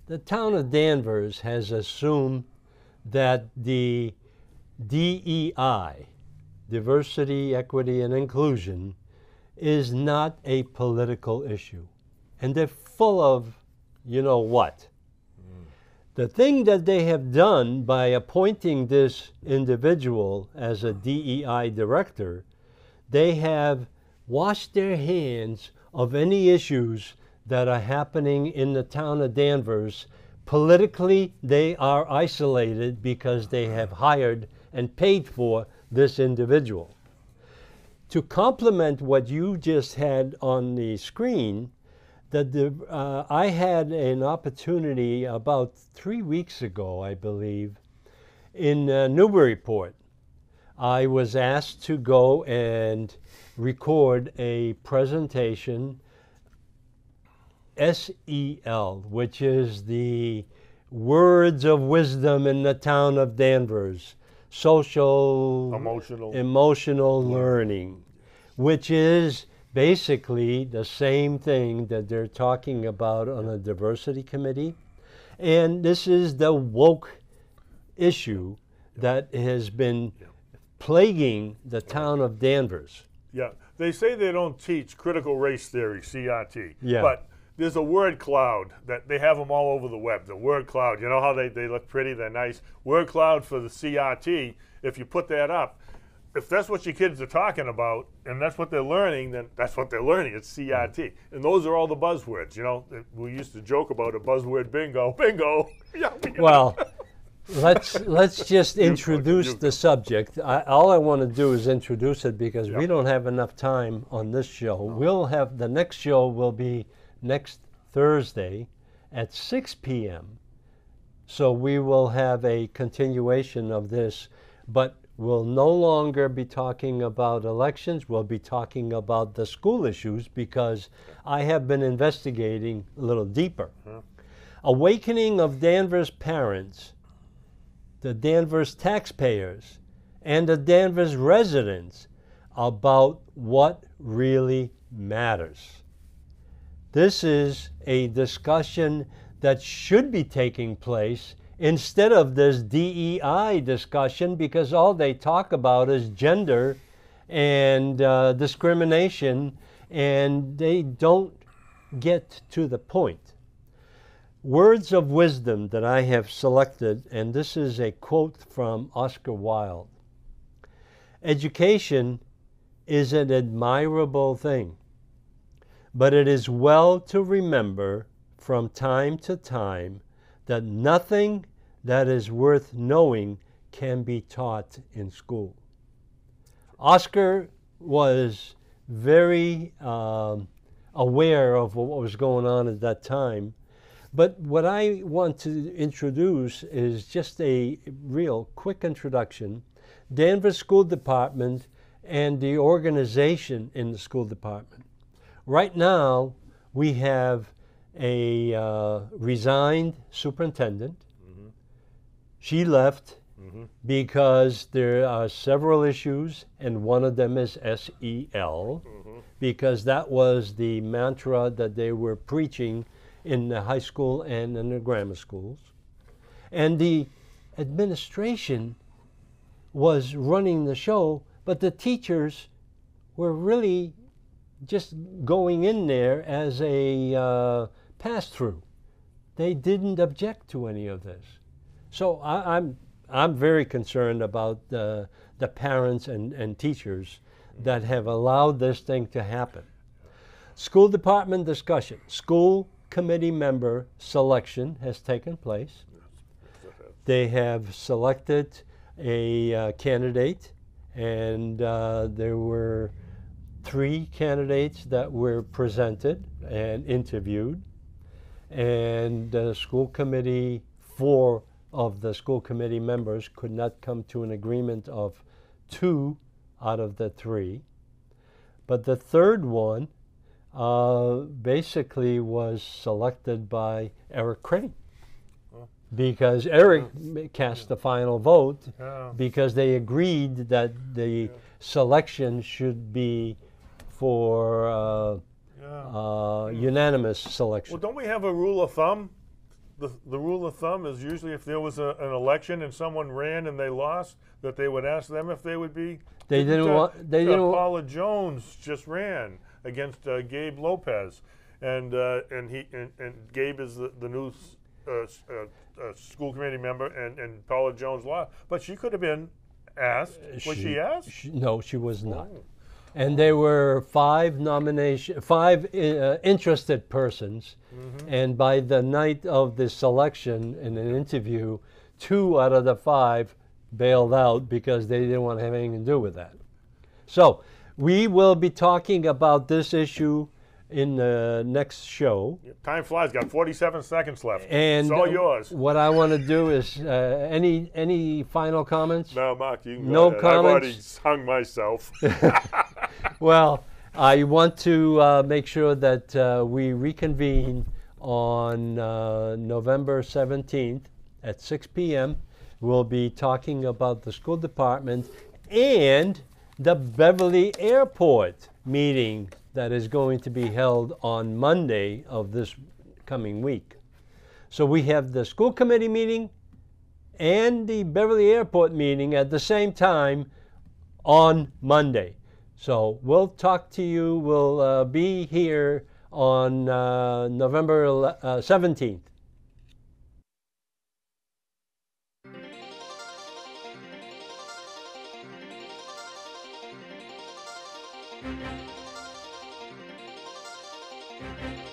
A: The town of Danvers has assumed that the DEI, diversity, equity, and inclusion, is not a political issue. And they're full of, you know what. The thing that they have done by appointing this individual as a DEI director, they have washed their hands of any issues that are happening in the town of Danvers. Politically, they are isolated because they have hired and paid for this individual. To complement what you just had on the screen, I had an opportunity about 3 weeks ago, I believe, in Newburyport. I was asked to go and record a presentation, SEL, which is the Words of Wisdom in the Town of Danvers, Social Emotional Learning, which is basically the same thing that they're talking about on a diversity committee. And this is the woke issue that has been plaguing the town of Danvers.
B: Yeah, they say they don't teach critical race theory, CRT.
A: Yeah.
B: But there's a word cloud that they have them all over the web. The word cloud, you know how they look pretty, they're nice. Word cloud for the CRT, if you put that up, if that's what your kids are talking about and that's what they're learning, then that's what they're learning. It's CRT. And those are all the buzzwords. You know, we used to joke about a buzzword bingo. Bingo. Yeah.
A: Well, let's just introduce the subject. All I want to do is introduce it because we don't have enough time on this show. We'll have the next show will be next Thursday at 6 p.m. So we will have a continuation of this, but we'll no longer be talking about elections. We'll be talking about the school issues because I have been investigating a little deeper. Awakening of Danvers parents, the Danvers taxpayers, and the Danvers residents about what really matters. This is a discussion that should be taking place instead of this DEI discussion, because all they talk about is gender and discrimination, and they don't get to the point. Words of wisdom that I have selected, and this is a quote from Oscar Wilde. Education is an admirable thing, but it is well to remember from time to time that nothing that is worth knowing can be taught in school. Oscar was very aware of what was going on at that time, but what I want to introduce is just a real quick introduction. Danvers School Department and the organization in the school department. Right now, we have a resigned superintendent. She left because there are several issues, and one of them is SEL, because that was the mantra that they were preaching in the high school and in the grammar schools. And the administration was running the show, but the teachers were really just going in there as a pass-through. They didn't object to any of this. So I'm very concerned about the parents and teachers that have allowed this thing to happen. School department discussion. School committee member selection has taken place. They have selected a candidate, and there were 3 candidates that were presented and interviewed, and the school committee, 4 of the school committee members could not come to an agreement of 2 out of the 3. But the third one basically was selected by Eric Crane, because Eric cast the final vote because they agreed that the selection should be for unanimous selection.
B: Well, don't we have a rule of thumb? The rule of thumb is usually if there was an election and someone ran and they lost, that they would ask them if they would be.
A: They didn't want. They didn't.
B: Paula Jones just ran against Gabe Lopez, and Gabe is the new a school committee member in Paula Jones Law, but she could have been asked. Was she asked?
A: No, she was not.
B: Oh.
A: And there were five interested persons, and by the night of the selection in an interview, 2 out of the 5 bailed out because they didn't want to have anything to do with that. So we will be talking about this issue in the next show.
B: Time flies. Got 47 seconds left.
A: And
B: it's all yours.
A: what I want to do is any final comments?
B: No, Mark, you can
A: No
B: go ahead. I've already
A: comments?
B: hung myself.
A: Well, I want to make sure that we reconvene on November 17th at 6 p.m. We'll be talking about the school department and the Beverly Airport meeting that is going to be held on Monday of this coming week. So we have the school committee meeting and the Beverly Airport meeting at the same time on Monday. So we'll talk to you. We'll be here on November 17th.
J: Thank you.